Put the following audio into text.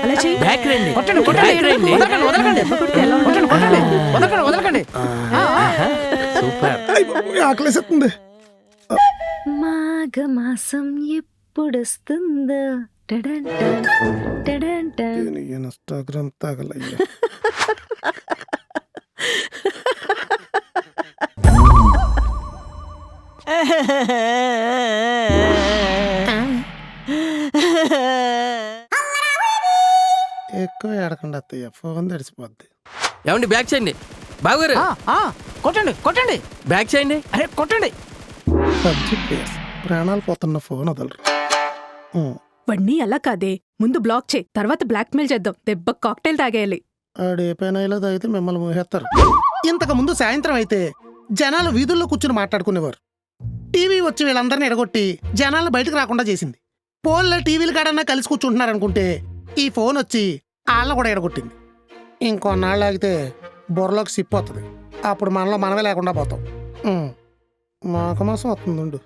అలా చెయ్యి. బ్యాక్ రండి. కొట్టండి కొట్టండి బ్యాక్ రండి. వదలకండి వదలకండి కొట్టండి కొట్టండి వదలకండి వదలకండి సూపర్. ఆకలేసేస్తుంది. మాఘమాసం ఎప్పుడొస్తుందో టడంట, టడంట. ఇన్స్టాగ్రామ్ తగలయ్యా. ఎక్కువ ఏడకండి అత్తయ్య, ఫోన్ తడిసిపోద్ది. ఏమండి బ్యాక్ చేయండి బావగారు. కొట్టండి కొట్టండి బ్యాక్ చేయండి. అరే కొట్టండి పబ్జి ప్లేయర్స్ ప్రాణాలు పోతున్న ఫోన్ వదలరు. వాణ్ణి అలా కాదే, ముందు బ్లాక్ చేయి, తర్వాత బ్లాక్మెయిల్ చేద్దాం. దెబ్బ కాక్టైల్ తాగేయాలి. ఆడు ఏ పైన తాగితే మిమ్మల్ని మోహేస్తారు. ఇంతకు ముందు సాయంత్రం అయితే జనాలు వీధుల్లో కూర్చుని మాట్లాడుకునేవారు. టీవీ వచ్చి వీళ్ళందరినీ ఎడగొట్టి జనాలు బయటకు రాకుండా చేసింది. ఫోన్లో టీవీలు కాడన్నా కలిసి కూర్చుంటున్నారు అనుకుంటే ఈ ఫోన్ వచ్చి వాళ్ళని కూడా ఎడగొట్టింది. ఇంకొన్నాళ్ళు ఆగితే బుర్రలోకి సిప్పు వస్తుంది. అప్పుడు మనలో మనమే లేకుండా పోతాం. మాఘమాసం వస్తుందండు.